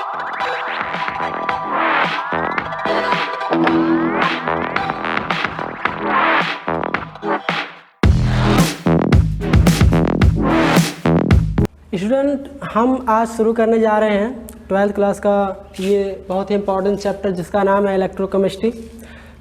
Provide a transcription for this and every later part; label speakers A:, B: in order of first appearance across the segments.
A: Student, हम आज शुरू करने जा रहे हैं 12th क्लास का ये बहुत ही इंपॉर्टेंट चैप्टर जिसका नाम है इलेक्ट्रोकेमिस्ट्री।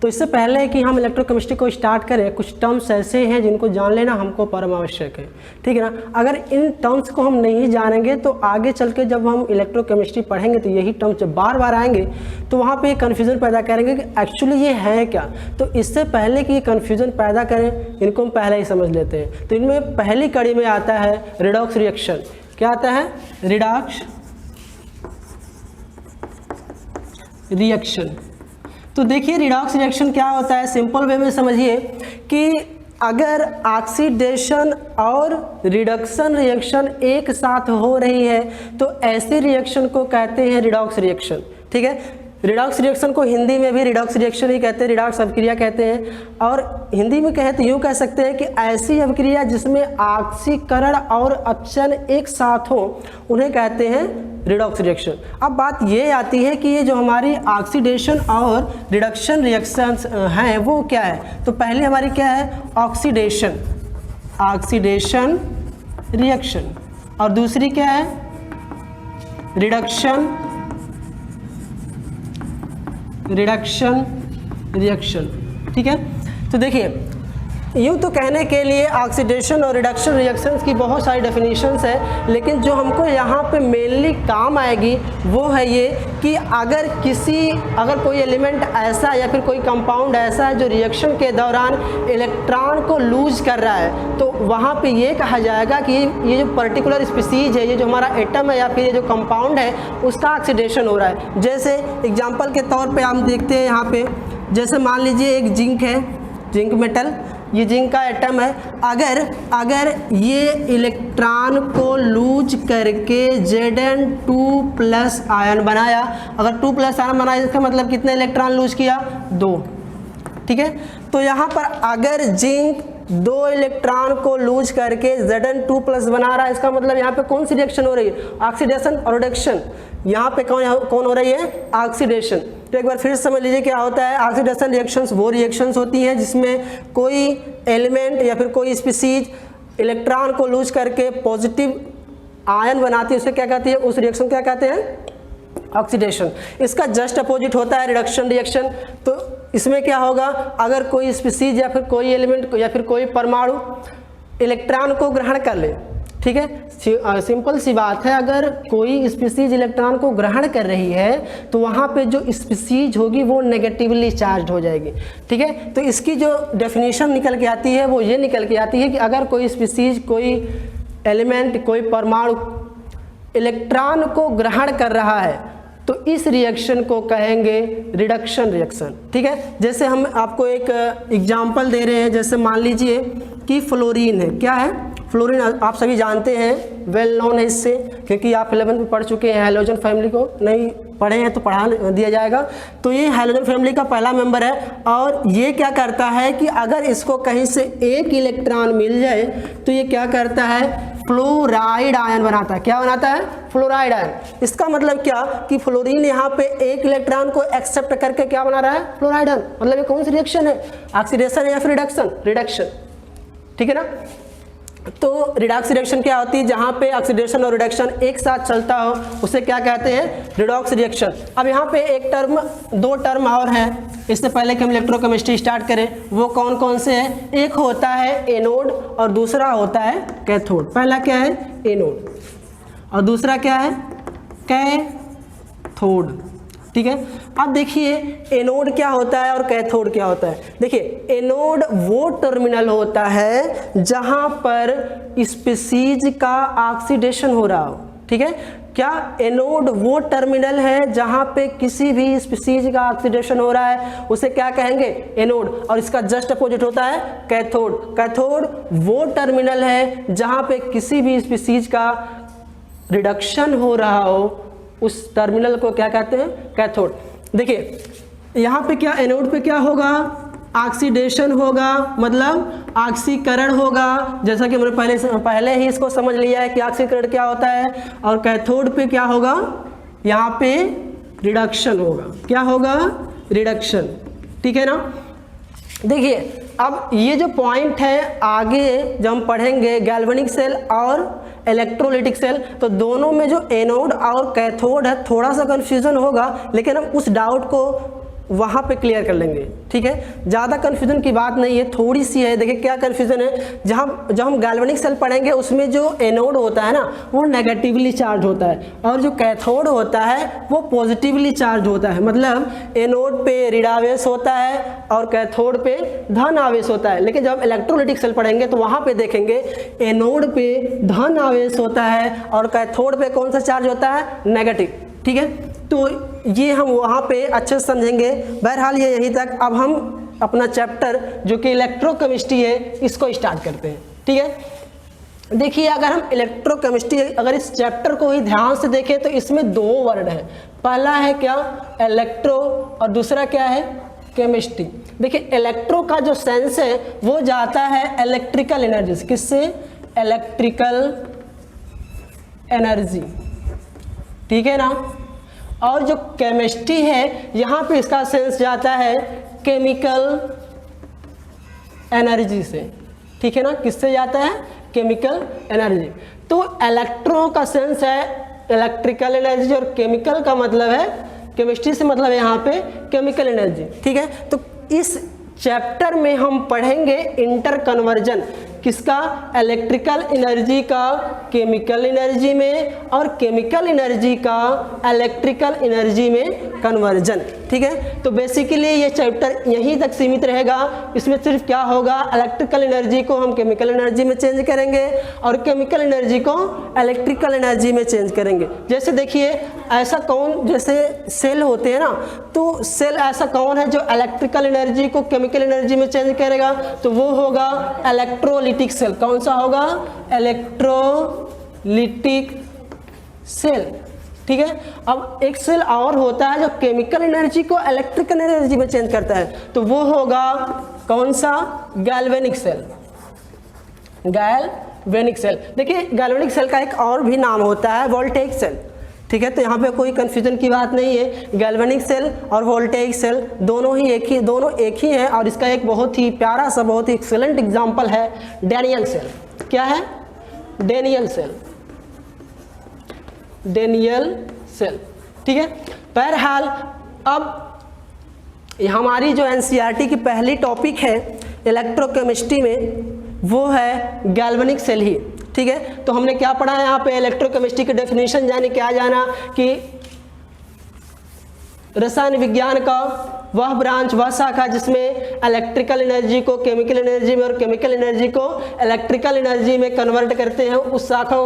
A: तो इससे पहले कि हम इलेक्ट्रोकेमिस्ट्री को स्टार्ट करें, कुछ टर्म्स ऐसे हैं जिनको जान लेना हमको परम आवश्यक है, ठीक है ना। अगर इन टर्म्स को हम नहीं जानेंगे तो आगे चल के जब हम इलेक्ट्रोकेमिस्ट्री पढ़ेंगे तो यही टर्म्स जब बार बार आएंगे तो वहाँ पे कन्फ्यूज़न पैदा करेंगे कि एक्चुअली ये है क्या। तो इससे पहले कि ये कन्फ्यूज़न पैदा करें, इनको हम पहले ही समझ लेते हैं। तो इनमें पहली कड़ी में आता है रिडॉक्स रिएक्शन। क्या आता है? Redox reaction. तो देखिए रिडॉक्स रिएक्शन क्या होता है, सिंपल वे में समझिए कि अगर ऑक्सीडेशन और रिडक्शन रिएक्शन एक साथ हो रही है तो ऐसे रिएक्शन को कहते हैं रिडॉक्स रिएक्शन, ठीक है। रिडॉक्स रिएक्शन को हिंदी में भी रिडॉक्स रिएक्शन ही कहते हैं, रिडॉक्स अभिक्रिया कहते हैं। और हिंदी में कहते यूँ कह सकते हैं कि ऐसी अभिक्रिया जिसमें ऑक्सीकरण और अपचन एक साथ हो उन्हें कहते हैं रिडॉक्स रिएक्शन। अब बात ये आती है कि ये जो हमारी ऑक्सीडेशन और रिडक्शन रिएक्शंस हैं वो क्या है। तो पहले हमारी क्या है? ऑक्सीडेशन, ऑक्सीडेशन रिएक्शन, और दूसरी क्या है? रिडक्शन, रिडक्शन रिएक्शन, ठीक है। तो देखिए यूँ तो कहने के लिए ऑक्सीडेशन और रिडक्शन रिएक्शंस की बहुत सारी डेफिनेशंस है, लेकिन जो हमको यहाँ पे मेनली काम आएगी वो है ये कि अगर कोई एलिमेंट ऐसा या फिर कोई कंपाउंड ऐसा है जो रिएक्शन के दौरान इलेक्ट्रॉन को लूज कर रहा है तो वहाँ पे ये कहा जाएगा कि ये जो पर्टिकुलर स्पीसीज है, ये जो हमारा एटम है या फिर ये जो कंपाउंड है उसका ऑक्सीडेशन हो रहा है। जैसे एग्जाम्पल के तौर पर हम देखते हैं यहाँ पे, जैसे मान लीजिए एक जिंक है, जिंक मेटल, ये जिंक का एटम है। अगर ये इलेक्ट्रॉन को लूज करके Zn2+ आयन बनाया, अगर 2+ आयन बनाया इसका मतलब कितने इलेक्ट्रॉन लूज किया? 2, ठीक है। तो यहाँ पर अगर जिंक 2 इलेक्ट्रॉन को लूज करके Zn2+ बना रहा है, इसका मतलब यहाँ पे कौन सी रिएक्शन हो रही है? ऑक्सीडेशन और रिडक्शन। यहाँ पे कौन हो रही है? ऑक्सीडेशन। तो एक बार फिर समझ लीजिए क्या होता है। ऑक्सीडेशन रिएक्शंस वो रिएक्शंस होती हैं जिसमें कोई एलिमेंट या फिर कोई स्पीसीज इलेक्ट्रॉन को लूज करके पॉजिटिव आयन बनाती है, उसे क्या कहती है? उस रिएक्शन क्या कहते हैं? ऑक्सीडेशन। इसका जस्ट अपोजिट होता है रिडक्शन रिएक्शन। तो इसमें क्या होगा? अगर कोई स्पीसीज या फिर कोई एलिमेंट या फिर कोई परमाणु इलेक्ट्रॉन को ग्रहण कर ले, ठीक है, सिंपल सी बात है, अगर कोई स्पीसीज इलेक्ट्रॉन को ग्रहण कर रही है तो वहाँ पे जो स्पीसीज होगी वो नेगेटिवली चार्ज हो जाएगी, ठीक है। तो इसकी जो डेफिनेशन निकल के आती है वो ये निकल के आती है कि अगर कोई स्पीसीज, कोई एलिमेंट, कोई परमाणु इलेक्ट्रॉन को ग्रहण कर रहा है तो इस रिएक्शन को कहेंगे रिडक्शन रिएक्शन, ठीक है। जैसे हम आपको एक एग्जांपल दे रहे हैं, जैसे मान लीजिए कि फ्लोरीन है। क्या है? फ्लोरीन आप सभी जानते हैं, वेल नोन है इससे, क्योंकि आप 11th में पढ़ चुके हैं। हैलोजन फैमिली को नहीं पढ़े हैं तो पढ़ा दिया जाएगा। तो ये हैलोजन फैमिली का पहला मेंबर है और ये क्या करता है कि अगर इसको कहीं से एक इलेक्ट्रॉन मिल जाए तो ये क्या करता है? फ्लोराइड आयन बनाता है। क्या बनाता है? Fluoride ion. इसका मतलब क्या कि फ्लोरीन यहाँ पे एक इलेक्ट्रॉन को एक्सेप्ट करके क्या बना रहा है? Fluoride ion. मतलब ये कौन सी रिएक्शन है? ऑक्सीडेशन या फिर रिडक्शन? रिडक्शन, ठीक है ना। तो रिडॉक्स रिएक्शन क्या होती है? जहाँ पे ऑक्सीडेशन और रिडक्शन एक साथ चलता हो उसे क्या कहते हैं? Redox reaction. अब यहाँ पे एक टर्म, 2 टर्म और हैं। इससे पहले कि हम इलेक्ट्रोकेमिस्ट्री स्टार्ट करें, वो कौन कौन से हैं? एक होता है एनोड और दूसरा होता है कैथोड। पहला क्या है? एनोड, और दूसरा क्या है? कैथोड, ठीक है। अब देखिए एनोड क्या होता है और कैथोड क्या होता है। देखिए एनोड वो टर्मिनल होता है जहां पर स्पीसीज का ऑक्सीडेशन हो रहा हो, ठीक है। क्या? एनोड वो टर्मिनल है जहां पे किसी भी स्पीसीज का ऑक्सीडेशन हो रहा है, उसे क्या कहेंगे? एनोड। और इसका जस्ट अपोजिट होता है कैथोड। कैथोड वो टर्मिनल है जहां पे किसी भी स्पीसीज का रिडक्शन हो रहा हो, उस टर्मिनल को क्या कहते हैं? कैथोड। देखिए यहाँ पे क्या, एनोड पे क्या होगा? ऑक्सीडेशन होगा, मतलब ऑक्सीकरण होगा, जैसा कि हमने पहले ही इसको समझ लिया है कि ऑक्सीकरण क्या होता है। और कैथोड पे क्या होगा? यहाँ पे रिडक्शन होगा। क्या होगा? रिडक्शन। ठीक है ना। देखिए अब ये जो पॉइंट है आगे जब हम पढ़ेंगे गैल्वेनिक सेल और इलेक्ट्रोलिटिक सेल, तो दोनों में जो एनोड और कैथोड है थोड़ा सा कन्फ्यूजन होगा, लेकिन हम उस डाउट को वहाँ पे क्लियर कर लेंगे। ठीक है, ज़्यादा कन्फ्यूजन की बात नहीं है, थोड़ी सी है। देखिए क्या कन्फ्यूजन है, जब हम गैल्वेनिक सेल पढ़ेंगे उसमें जो एनोड होता है ना वो नेगेटिवली चार्ज होता है और जो कैथोड होता है वो पॉजिटिवली चार्ज होता है। मतलब एनोड पे ऋण आवेश होता है और कैथोड पे धन आवेश होता है। लेकिन जब इलेक्ट्रोलिटिक सेल पढ़ेंगे तो वहाँ पे देखेंगे एनोड पे धन आवेश होता है और कैथोड पे कौन सा चार्ज होता है? नेगेटिव। ठीक है, तो ये हम वहाँ पे अच्छे से समझेंगे। बहरहाल ये यहीं तक। अब हम अपना चैप्टर जो कि इलेक्ट्रोकेमिस्ट्री है इसको स्टार्ट करते हैं। ठीक है, देखिए अगर हम इलेक्ट्रोकेमिस्ट्री अगर इस चैप्टर को ही ध्यान से देखें तो इसमें दो वर्ड है। पहला है क्या? इलेक्ट्रो, और दूसरा क्या है? केमिस्ट्री। देखिए इलेक्ट्रो का जो सेंस है वो जाता है इलेक्ट्रिकल एनर्जी। किससे? Electrical energy. ठीक है ना। और जो केमिस्ट्री है यहाँ पे इसका सेंस जाता है केमिकल एनर्जी से। ठीक है ना, किससे जाता है? Chemical energy. तो इलेक्ट्रो का सेंस है इलेक्ट्रिकल एनर्जी और केमिकल का मतलब है, केमिस्ट्री से मतलब है यहाँ पे केमिकल एनर्जी। ठीक है, तो इस चैप्टर में हम पढ़ेंगे इंटर कन्वर्जन। किसका? इलेक्ट्रिकल एनर्जी का केमिकल एनर्जी में और केमिकल एनर्जी का इलेक्ट्रिकल एनर्जी में कन्वर्जन। ठीक है, तो बेसिकली ये चैप्टर यहीं तक सीमित रहेगा। इसमें सिर्फ क्या होगा? इलेक्ट्रिकल एनर्जी को हम केमिकल एनर्जी में चेंज करेंगे और केमिकल एनर्जी को इलेक्ट्रिकल एनर्जी में चेंज करेंगे। जैसे देखिए ऐसा कौन, जैसे सेल होते हैं ना, तो सेल ऐसा कौन है जो इलेक्ट्रिकल एनर्जी को केमिकल एनर्जी में चेंज करेगा? तो वो होगा इलेक्ट्रोलिटिक सेल। कौन सा होगा? Electrolytic cell. ठीक है, अब एक सेल और होता है जो केमिकल एनर्जी को इलेक्ट्रिकल एनर्जी में चेंज करता है, तो वो होगा कौन सा? Galvanic cell. Galvanic cell. देखिए गैल्वेनिक सेल का एक और भी नाम होता है वोल्टेइक सेल। ठीक है, तो यहाँ पे कोई कंफ्यूजन की बात नहीं है। गैल्वेनिक सेल और वोल्टेइक सेल दोनों एक ही है। और इसका एक बहुत ही प्यारा सा, बहुत ही एक्सीलेंट एग्जांपल है डैनियल सेल। क्या है? Daniell cell. Daniell cell. ठीक है, बहरहाल अब हमारी जो एनसीईआरटी की पहली टॉपिक है इलेक्ट्रोकेमिस्ट्री में वो है गैल्वेनिक सेल ही। ठीक है, तो हमने क्या पढ़ा है यहाँ पे? इलेक्ट्रोकेमिस्ट्री की डेफिनेशन जाने, क्या जाना कि रसायन विज्ञान का वह ब्रांच, वह शाखा जिसमें इलेक्ट्रिकल एनर्जी को केमिकल एनर्जी में और केमिकल एनर्जी को इलेक्ट्रिकल एनर्जी में कन्वर्ट करते हैं, उस शाखा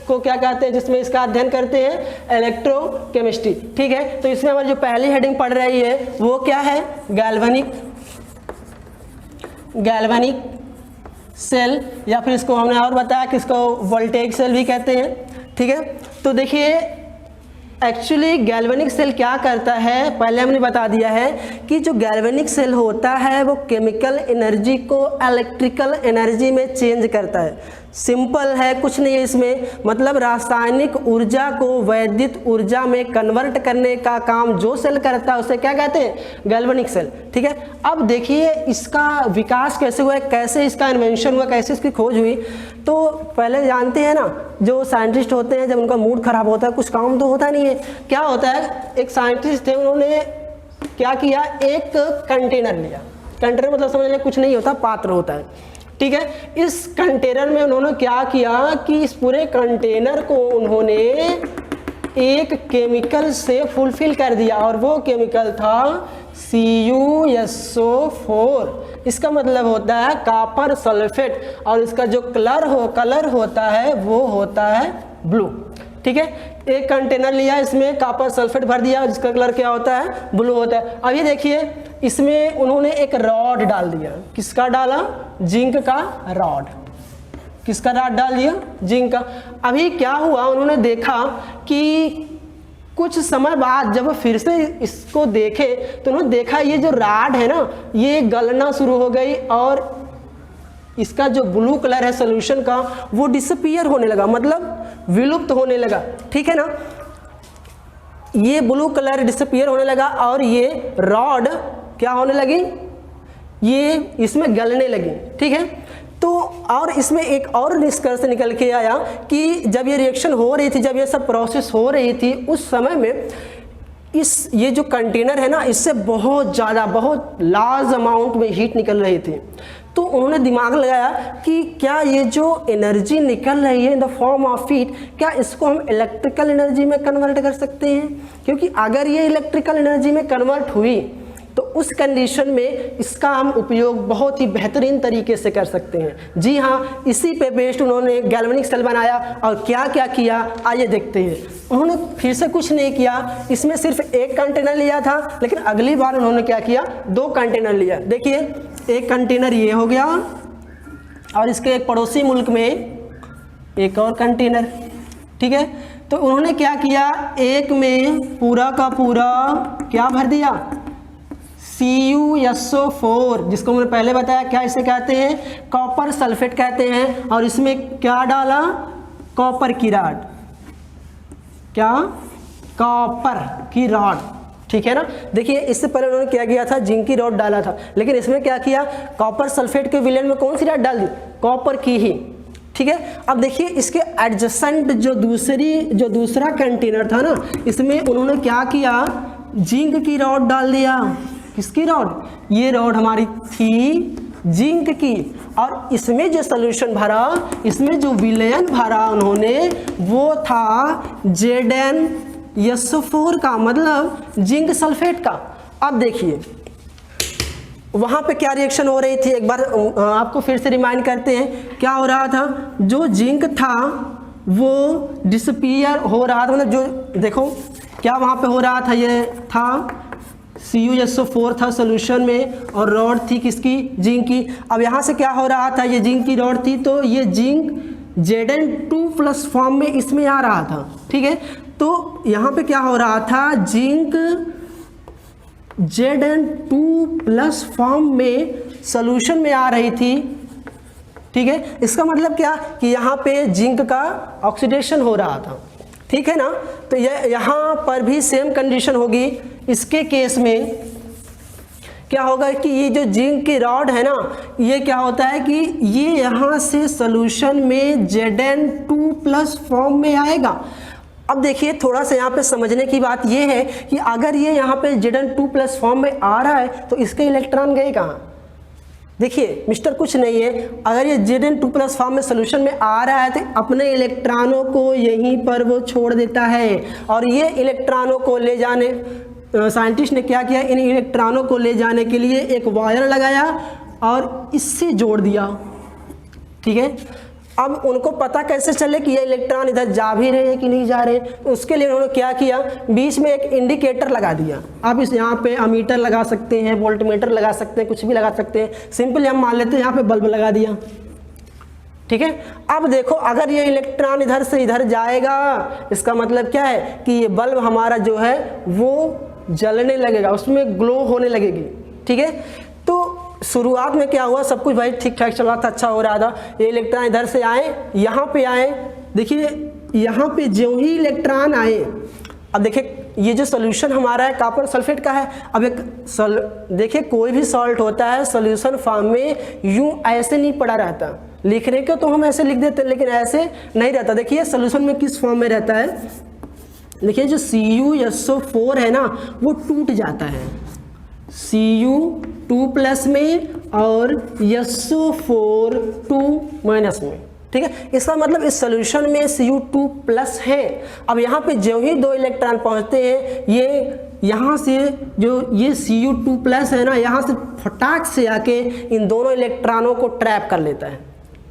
A: को क्या कहते हैं जिसमें इसका अध्ययन करते हैं? इलेक्ट्रोकेमिस्ट्री। ठीक है, तो इसमें हमारी जो पहली हेडिंग पढ़ रही है वो क्या है? गैल्वेनिक सेल, या फिर इसको हमने और बताया कि इसको वोल्टेइक सेल भी कहते हैं। ठीक है, तो देखिए एक्चुअली गैल्वेनिक सेल क्या करता है, पहले हमने बता दिया है कि जो गैल्वेनिक सेल होता है वो केमिकल एनर्जी को इलेक्ट्रिकल एनर्जी में चेंज करता है। सिंपल है, कुछ नहीं है इसमें। मतलब रासायनिक ऊर्जा को वैद्युत ऊर्जा में कन्वर्ट करने का काम जो सेल करता है उसे क्या कहते हैं? Galvanic cell. ठीक है, अब देखिए इसका विकास कैसे हुआ है, कैसे इसका इन्वेंशन हुआ, कैसे इसकी खोज हुई। तो पहले जानते हैं ना, जो साइंटिस्ट होते हैं जब उनका मूड खराब होता है, कुछ काम तो होता नहीं है, क्या होता है? एक साइंटिस्ट थे, उन्होंने क्या किया? एक कंटेनर लिया। कंटेनर मतलब समझ लें कुछ नहीं होता, पात्र होता है। ठीक है, इस कंटेनर में उन्होंने क्या किया कि इस पूरे कंटेनर को उन्होंने एक केमिकल से फुलफिल कर दिया और वो केमिकल था CuSO4। इसका मतलब होता है कॉपर सल्फेट, और इसका जो कलर होता है वो होता है ब्लू। ठीक है, एक कंटेनर लिया, इसमें कॉपर सल्फेट भर दिया जिसका कलर क्या होता है? ब्लू होता है। अब ये देखिए इसमें उन्होंने एक रॉड डाल दिया। किसका डाला? जिंक का रॉड। किसका रॉड डाल दिया? जिंक का। अभी क्या हुआ, उन्होंने देखा कि कुछ समय बाद जब फिर से इसको देखे तो उन्होंने देखा ये जो रॉड है ना ये गलना शुरू हो गई और इसका जो ब्लू कलर है सोल्यूशन का वो डिसअपीयर होने लगा, मतलब विलुप्त होने लगा। ठीक है ना, ये ब्लू कलर डिसअपीयर होने लगा और ये रॉड क्या होने लगी, ये इसमें गलने लगी, ठीक है। तो और इसमें एक और निष्कर्ष निकल के आया कि जब ये रिएक्शन हो रही थी, जब ये सब प्रोसेस हो रही थी, उस समय में ये जो कंटेनर है ना, इससे बहुत ज़्यादा, बहुत लार्ज अमाउंट में हीट निकल रही थी। तो उन्होंने दिमाग लगाया कि क्या ये जो एनर्जी निकल रही है in the form of heat, क्या इसको हम इलेक्ट्रिकल एनर्जी में कन्वर्ट कर सकते हैं? क्योंकि अगर ये इलेक्ट्रिकल एनर्जी में कन्वर्ट हुई तो उस कंडीशन में इसका हम उपयोग बहुत ही बेहतरीन तरीके से कर सकते हैं। जी हाँ, इसी पे बेस्ड उन्होंने गैल्वेनिक सेल बनाया और क्या क्या किया आइए देखते हैं। उन्होंने फिर से कुछ नहीं किया, इसमें सिर्फ एक कंटेनर लिया था, लेकिन अगली बार उन्होंने क्या किया, 2 कंटेनर लिया। देखिए एक कंटेनर ये हो गया और इसके एक पड़ोसी मुल्क में एक और कंटेनर, ठीक है। तो उन्होंने क्या किया, एक में पूरा का पूरा क्या भर दिया, CuSO4, जिसको मैंने पहले बताया क्या इसे कहते हैं, कॉपर सल्फेट कहते हैं। और इसमें क्या डाला, कॉपर की रॉड, क्या, कॉपर की रॉड, ठीक है ना। देखिए इससे पहले उन्होंने क्या किया था, जिंक की रॉड डाला था, लेकिन इसमें क्या किया, कॉपर सल्फेट के विलेन में कौन सी रॉड डाल दी, कॉपर की ही, ठीक है। अब देखिए इसके एडजेसेंट जो दूसरा कंटेनर था ना, इसमें उन्होंने क्या किया, जिंक की रॉड डाल दिया। किसकी रॉड, ये रॉड हमारी थी जिंक की। और इसमें जो सोल्यूशन भरा, इसमें जो विलयन भरा उन्होंने, वो था ZnSO4 का, मतलब जिंक सल्फेट का। अब देखिए वहाँ पे क्या रिएक्शन हो रही थी, एक बार आपको फिर से रिमाइंड करते हैं। क्या हो रहा था, जो जिंक था वो डिसअपीयर हो रहा था, मतलब जो देखो क्या वहाँ पे हो रहा था, ये था CuSO4 था सोल्यूशन में और रॉड थी किसकी, जिंक की। अब यहाँ से क्या हो रहा था, ये जिंक की रॉड थी, तो ये जिंक Zn2+ फॉर्म में इसमें आ रहा था, ठीक है। तो यहाँ पे क्या हो रहा था, जिंक Zn2+ फॉर्म में सोल्यूशन में आ रही थी, ठीक है। इसका मतलब क्या कि यहाँ पे जिंक का ऑक्सीडेशन हो रहा था, ठीक है ना। तो यहाँ पर भी सेम कंडीशन होगी। इसके केस में क्या होगा कि ये जो जिंक की रॉड है ना, ये क्या होता है कि ये यहाँ से सोल्यूशन में Zn2+ फॉर्म में आएगा। अब देखिए थोड़ा सा यहाँ पे समझने की बात ये है कि अगर ये यहाँ पे Zn2+ फॉर्म में आ रहा है तो इसके इलेक्ट्रॉन गए कहाँ, देखिए मिस्टर कुछ नहीं है, अगर ये Zn2+ फॉर्म में सोल्यूशन में आ रहा है तो अपने इलेक्ट्रॉनों को यहीं पर वो छोड़ देता है। और ये इलेक्ट्रॉनों को ले जाने, साइंटिस्ट ने क्या किया, इन इलेक्ट्रॉनों को ले जाने के लिए एक वायर लगाया और इससे जोड़ दिया, ठीक है। अब उनको पता कैसे चले कि ये इलेक्ट्रॉन इधर जा भी रहे हैं कि नहीं जा रहे, उसके लिए उन्होंने क्या किया, बीच में एक इंडिकेटर लगा दिया। आप इस यहाँ पे अमीटर लगा सकते हैं, वोल्टमीटर लगा सकते हैं, कुछ भी लगा सकते हैं। सिंपली हम मान लेते हैं यहाँ पे बल्ब लगा दिया, ठीक है। अब देखो अगर ये इलेक्ट्रॉन इधर से इधर जाएगा, इसका मतलब क्या है कि ये बल्ब हमारा जो है वो जलने लगेगा, उसमें ग्लो होने लगेगी, ठीक है। तो शुरुआत में क्या हुआ, सब कुछ भाई ठीक ठाक चल रहा था, अच्छा हो रहा था। ये इलेक्ट्रॉन इधर से आए, यहाँ पे आए, देखिए यहाँ पे जो ही इलेक्ट्रॉन आए, अब देखिए ये जो सोल्यूशन हमारा है कॉपर सल्फेट का है। अब एक देखिए कोई भी सॉल्ट होता है सोल्यूशन फॉर्म में यूं ऐसे नहीं पड़ा रहता, लिखने को तो हम ऐसे लिख देते हैं लेकिन ऐसे नहीं रहता। देखिए सोल्यूशन में किस फॉर्म में रहता है, देखिए जो CuSO4 है ना वो टूट जाता है Cu2+ में और SO4 2- में, ठीक है। इसका मतलब इस सोल्यूशन में Cu2+ है। अब यहाँ पे जो ही 2 इलेक्ट्रॉन पहुँचते हैं, ये यहाँ से जो ये Cu2+ है ना, यहाँ से फटाक से आके इन दोनों इलेक्ट्रॉनों को ट्रैप कर लेता है,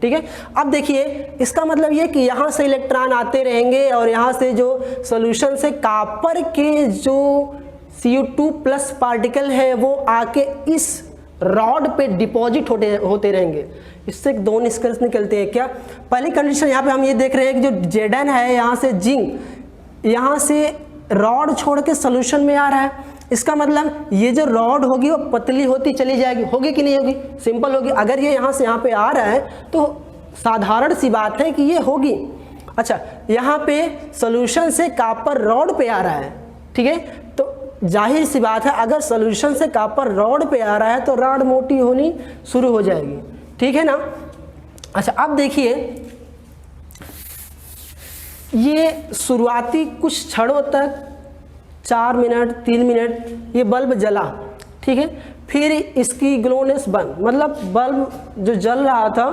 A: ठीक है। अब देखिए इसका मतलब ये कि यहाँ से इलेक्ट्रॉन आते रहेंगे और यहाँ से जो सोल्यूशन से कॉपर के जो Cu2+ पार्टिकल है वो आके इस रॉड पे डिपॉजिट होते रहेंगे। इससे 2 निष्कर्ष निकलते हैं। क्या, पहली कंडीशन यहाँ पे हम ये देख रहे हैं कि जो Zn है यहाँ से जिंक, यहाँ से रॉड छोड़ के सोल्यूशन में आ रहा है। इसका मतलब ये जो रॉड होगी वो पतली होती चली जाएगी, होगी कि नहीं होगी, सिंपल होगी। अगर ये यहाँ से यहाँ पे आ रहा है तो साधारण सी बात है कि ये होगी। अच्छा, यहाँ पे सोल्यूशन से कॉपर रॉड पे आ रहा है, ठीक है। तो जाहिर सी बात है अगर सोल्यूशन से कॉपर रॉड पे आ रहा है तो रॉड मोटी होनी शुरू हो जाएगी, ठीक है ना। अच्छा अब देखिए ये शुरुआती कुछ क्षणों तक 4 मिनट 3 मिनट ये बल्ब जला, ठीक है, फिर इसकी ग्लोनेस बंद, मतलब बल्ब जो जल रहा था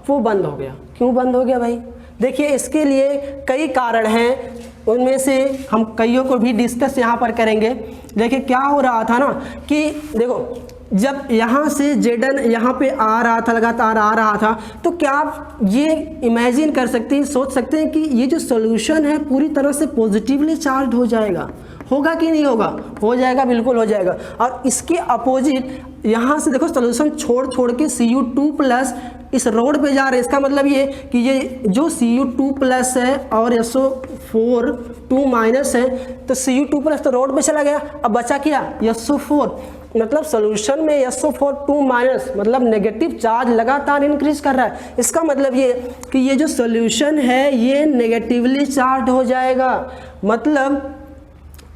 A: वो बंद हो गया। क्यों बंद हो गया भाई? देखिए इसके लिए कई कारण हैं, उनमें से हम कईयों को भी डिस्कस यहाँ पर करेंगे। देखिए क्या हो रहा था ना कि देखो जब यहाँ से जेडन यहाँ पे आ रहा था, लगातार आ रहा था, तो क्या आप ये इमेजिन कर सकते हैं, सोच सकते हैं कि ये जो सोल्यूशन है पूरी तरह से पॉजिटिवली चार्ज हो जाएगा? होगा कि नहीं होगा? हो जाएगा, बिल्कुल हो जाएगा। और इसके अपोजिट यहाँ से देखो सोल्यूशन छोड़ के Cu2+ इस रोड पे जा रहे हैं। इसका मतलब ये कि ये जो Cu2+ है और SO4 2- है, तो Cu2+ तो रोड पे चला गया, अब बचा क्या? SO4, मतलब सोल्यूशन में SO4 2- मतलब नेगेटिव चार्ज लगातार इंक्रीज कर रहा है। इसका मतलब ये कि ये जो सोल्यूशन है ये नेगेटिवली चार्ज हो जाएगा, मतलब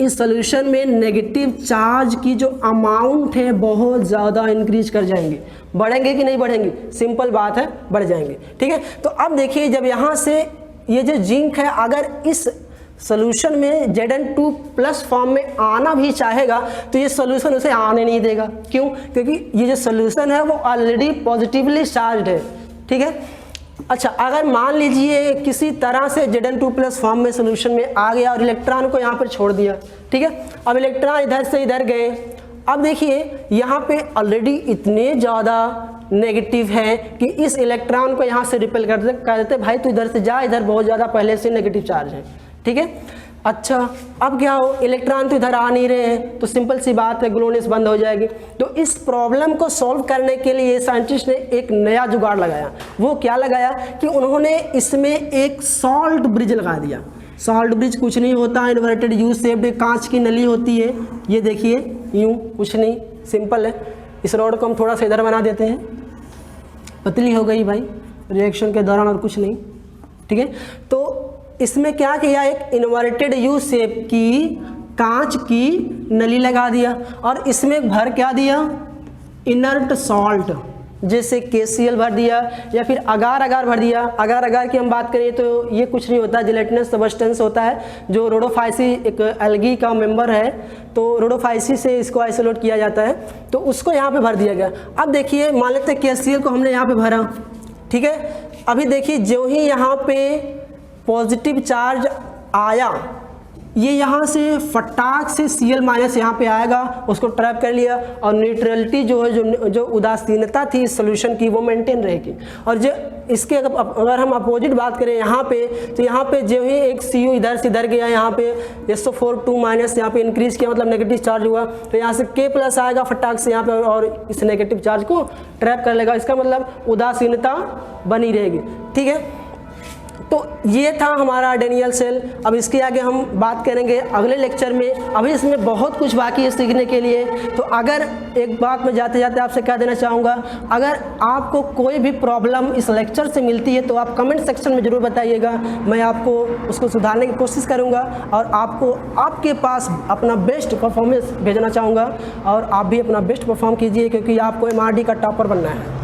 A: इस सोल्यूशन में नेगेटिव चार्ज की जो अमाउंट है बहुत ज़्यादा इंक्रीज कर जाएंगे। बढ़ेंगे कि नहीं बढ़ेंगे? सिंपल बात है, बढ़ जाएंगे, ठीक है। तो अब देखिए जब यहाँ से ये जो जिंक है अगर इस सोल्यूशन में Zn2+ फॉर्म में आना भी चाहेगा तो ये सोल्यूशन उसे आने नहीं देगा। क्यों? क्योंकि ये जो सोल्यूशन है वो ऑलरेडी पॉजिटिवली चार्ज है, ठीक है। अच्छा अगर मान लीजिए किसी तरह से Zn2+ फॉर्म में सोल्यूशन में आ गया और इलेक्ट्रॉन को यहाँ पर छोड़ दिया, ठीक है। अब इलेक्ट्रॉन इधर से इधर गए, अब देखिए यहाँ पे ऑलरेडी इतने ज़्यादा नेगेटिव है कि इस इलेक्ट्रॉन को यहाँ से रिपेल कर देते, भाई तू इधर से जा, इधर बहुत ज़्यादा पहले से नेगेटिव चार्ज है, ठीक है। अच्छा अब क्या हो, इलेक्ट्रॉन तो इधर आ नहीं रहे हैं, तो सिंपल सी बात है ग्लोनेस बंद हो जाएगी। तो इस प्रॉब्लम को सॉल्व करने के लिए साइंटिस्ट ने एक नया जुगाड़ लगाया। वो क्या लगाया कि उन्होंने इसमें एक सॉल्ट ब्रिज लगा दिया। सॉल्ट ब्रिज कुछ नहीं होता, इन्वर्टेड यू शेप्ड कांच की नली होती है, ये देखिए यूँ, कुछ नहीं, सिंपल है। इस रॉड को हम थोड़ा सा इधर बना देते हैं, पतली हो गई भाई रिएक्शन के दौरान, और कुछ नहीं, ठीक है। तो इसमें क्या किया, एक इन्वर्टेड यू शेप की कांच की नली लगा दिया और इसमें भर क्या दिया, इनर्ट सॉल्ट, जैसे KCl भर दिया या फिर अगार भर दिया। अगार की हम बात करें तो ये कुछ नहीं होता, जिलेटिनस सब्सटेंस होता है जो रोडोफाइसी एक एल्गी का मेंबर है, तो रोडोफाइसी से इसको आइसोलेट किया जाता है, तो उसको यहाँ पे भर दिया गया। अब देखिए मान लेते हैं KCl को हमने यहाँ पे भरा, ठीक है। अभी देखिए जो ही यहाँ पे पॉजिटिव चार्ज आया, ये यहाँ से फटाक से Cl- यहाँ पे आएगा, उसको ट्रैप कर लिया और न्यूट्रलिटी जो है, जो उदासीनता थी इस सोल्यूशन की, वो मेंटेन रहेगी। और जो इसके अगर हम अपोजिट बात करें यहाँ पे, तो यहाँ पे जो ही एक Cu इधर से इधर गया, यहाँ पे SO4 2- यहाँ पे इंक्रीज किया, मतलब नेगेटिव चार्ज हुआ, तो यहाँ से K+ आएगा फटाक से यहाँ पे और इस नेगेटिव चार्ज को ट्रैप कर लेगा। इसका मतलब उदासीनता बनी रहेगी, ठीक है। तो ये था हमारा डेनियल सेल। अब इसके आगे हम बात करेंगे अगले लेक्चर में। अभी इसमें बहुत कुछ बाकी है सीखने के लिए। तो अगर एक बात मैं जाते जाते आपसे कह देना चाहूँगा, अगर आपको कोई भी प्रॉब्लम इस लेक्चर से मिलती है तो आप कमेंट सेक्शन में ज़रूर बताइएगा, मैं आपको उसको सुधारने की कोशिश करूँगा और आपको आपके पास अपना बेस्ट परफॉर्मेंस भेजना चाहूँगा और आप भी अपना बेस्ट परफॉर्म कीजिए, क्योंकि आपको MRD का टॉपर बनना है।